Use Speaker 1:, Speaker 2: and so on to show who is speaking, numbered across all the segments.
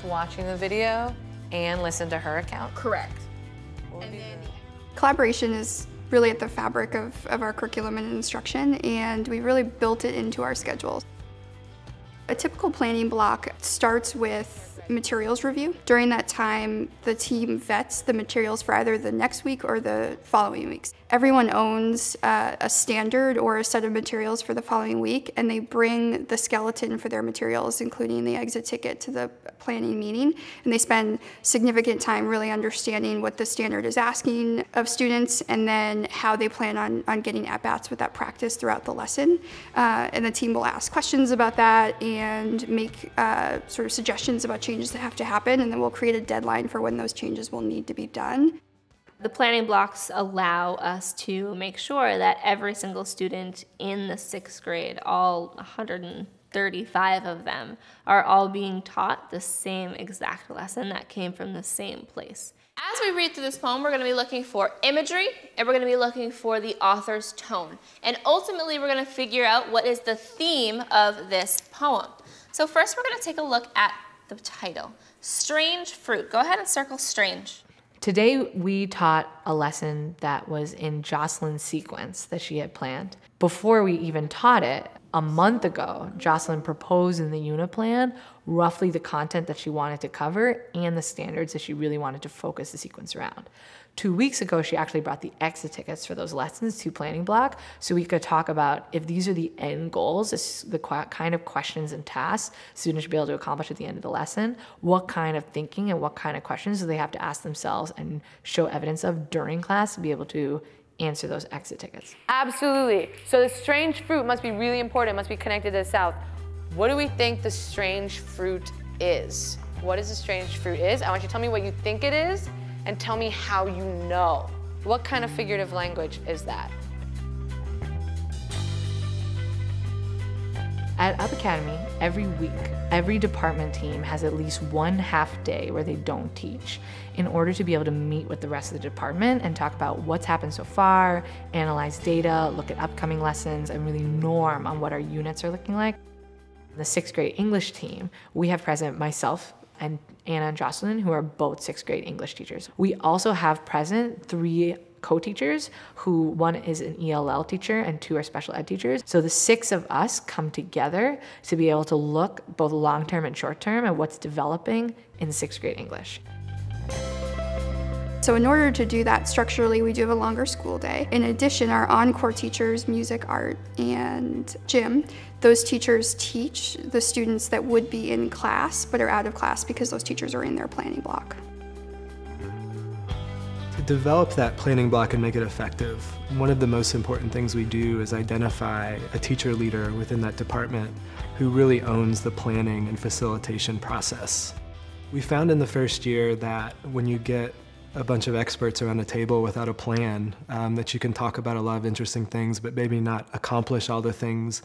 Speaker 1: watching the video and listen to her account?
Speaker 2: Correct.
Speaker 3: Collaboration is really at the fabric of our curriculum and instruction, and we really built it into our schedules. A typical planning block starts with materials review. During that time, the team vets the materials for either the next week or the following weeks. Everyone owns a standard or a set of materials for the following week, and they bring the skeleton for their materials, including the exit ticket, to the planning meeting. And they spend significant time really understanding what the standard is asking of students, and then how they plan on getting at-bats with that practice throughout the lesson. And the team will ask questions about that and make sort of suggestions about changes that have to happen, and then we'll create a deadline for when those changes will need to be done.
Speaker 4: The planning blocks allow us to make sure that every single student in the 6th grade, all 135 of them, are all being taught the same exact lesson that came from the same place.
Speaker 2: As we read through this poem, we're going to be looking for imagery, and we're going to be looking for the author's tone. And ultimately, we're going to figure out what is the theme of this poem. So first, we're going to take a look at the title, Strange Fruit. Go ahead and circle strange.
Speaker 1: Today we taught a lesson that was in Jocelyn's sequence that she had planned. Before we even taught it, a month ago, Jocelyn proposed in the unit plan roughly the content that she wanted to cover and the standards that she really wanted to focus the sequence around. 2 weeks ago, she actually brought the exit tickets for those lessons to planning block, so we could talk about if these are the end goals, the kind of questions and tasks students should be able to accomplish at the end of the lesson, what kind of thinking and what kind of questions do they have to ask themselves and show evidence of during class to be able to answer those exit tickets.
Speaker 5: Absolutely. So the strange fruit must be really important, must be connected to the South. What do we think the strange fruit is? What is the strange fruit is? I want you to tell me what you think it is, and tell me how you know. What kind of figurative language is that?
Speaker 1: At Up Academy, every week, every department team has at least one half day where they don't teach in order to be able to meet with the rest of the department and talk about what's happened so far, analyze data, look at upcoming lessons, and really norm on what our units are looking like. The 6th grade English team, we have present myself and Anna and Jocelyn, who are both 6th grade English teachers. We also have present 3 co-teachers, who one is an ELL teacher and 2 are special ed teachers. So the 6 of us come together to be able to look both long-term and short-term at what's developing in 6th grade English.
Speaker 3: So in order to do that structurally, we do have a longer school day. In addition, our encore teachers, music, art, and gym, those teachers teach the students that would be in class but are out of class because those teachers are in their planning block.
Speaker 6: To develop that planning block and make it effective, one of the most important things we do is identify a teacher leader within that department who really owns the planning and facilitation process. We found in the first year that when you get a bunch of experts around a table without a plan, that you can talk about a lot of interesting things, but maybe not accomplish all the things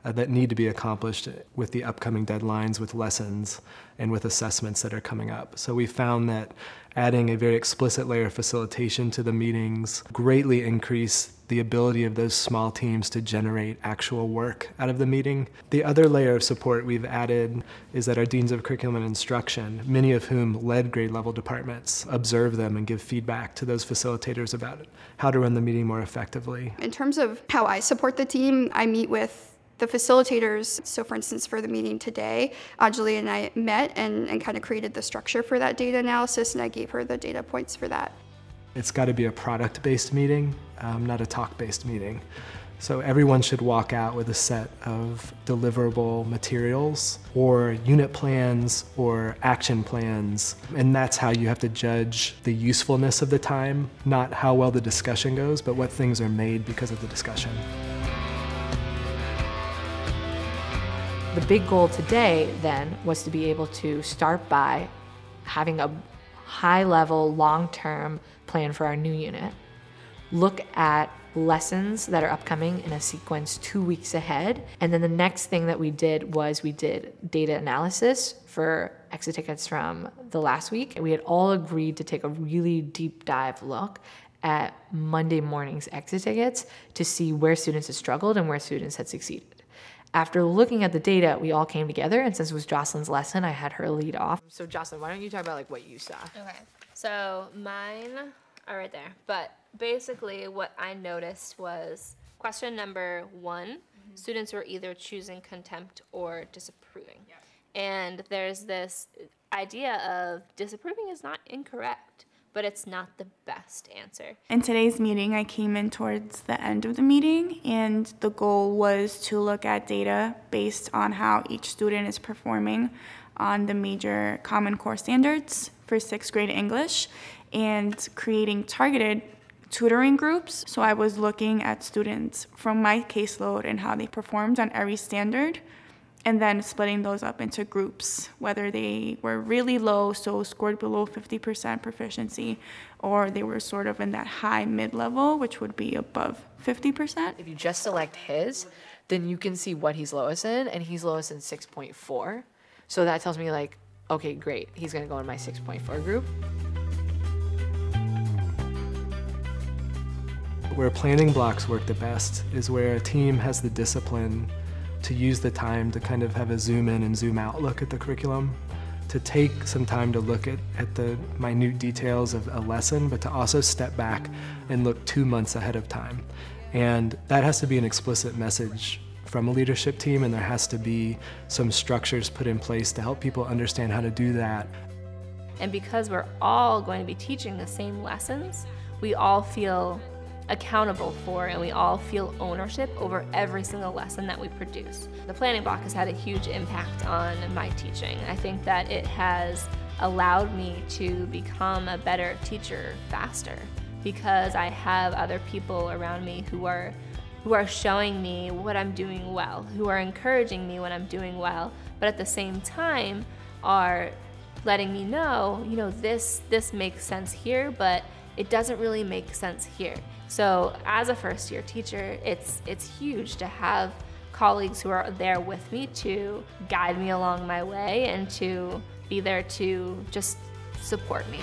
Speaker 6: that need to be accomplished with the upcoming deadlines, with lessons, and with assessments that are coming up. So we found that adding a very explicit layer of facilitation to the meetings greatly increased the ability of those small teams to generate actual work out of the meeting. The other layer of support we've added is that our deans of curriculum and instruction, many of whom led grade level departments, observe them and give feedback to those facilitators about how to run the meeting more effectively.
Speaker 3: In terms of how I support the team, I meet with the facilitators. So for instance, for the meeting today, Anjali and I met and kind of created the structure for that data analysis, and I gave her the data points for that.
Speaker 6: It's got to be a product-based meeting, not a talk-based meeting. So everyone should walk out with a set of deliverable materials or unit plans or action plans. And that's how you have to judge the usefulness of the time, not how well the discussion goes, but what things are made because of the discussion.
Speaker 1: The big goal today, then, was to be able to start by having a high-level, long-term plan for our new unit, look at lessons that are upcoming in a sequence 2 weeks ahead, and then the next thing that we did was we did data analysis for exit tickets from the last week. We had all agreed to take a really deep dive look at Monday morning's exit tickets to see where students had struggled and where students had succeeded. After looking at the data, we all came together, and since it was Jocelyn's lesson, I had her lead off. So Jocelyn, why don't you talk about like what you saw?
Speaker 4: Okay, so mine are right there, but basically what I noticed was question number 1, students were either choosing contempt or disapproving. Yeah. And there's this idea of disapproving is not incorrect, but it's not the best answer.
Speaker 7: In today's meeting, I came in towards the end of the meeting, and the goal was to look at data based on how each student is performing on the major Common Core standards for 6th grade English and creating targeted tutoring groups. So I was looking at students from my caseload and how they performed on every standard, and then splitting those up into groups, whether they were really low, so scored below 50% proficiency, or they were sort of in that high mid-level, which would be above 50%.
Speaker 1: If you just select his, then you can see what he's lowest in, and he's lowest in 6.4. So that tells me like, okay, great, he's gonna go in my 6.4 group.
Speaker 6: Where planning blocks work the best is where a team has the discipline to use the time to kind of have a zoom in and zoom out look at the curriculum, to take some time to look at the minute details of a lesson, but to also step back and look 2 months ahead of time. And that has to be an explicit message from a leadership team, and there has to be some structures put in place to help people understand how to do that.
Speaker 4: And because we're all going to be teaching the same lessons, we all feel accountable for, and we all feel ownership over every single lesson that we produce. The planning block has had a huge impact on my teaching. I think that it has allowed me to become a better teacher faster because I have other people around me who are showing me what I'm doing well, who are encouraging me when I'm doing well, but at the same time are letting me know, this makes sense here, but it doesn't really make sense here. So as a first-year teacher, it's huge to have colleagues who are there with me to guide me along my way and to be there to just support me.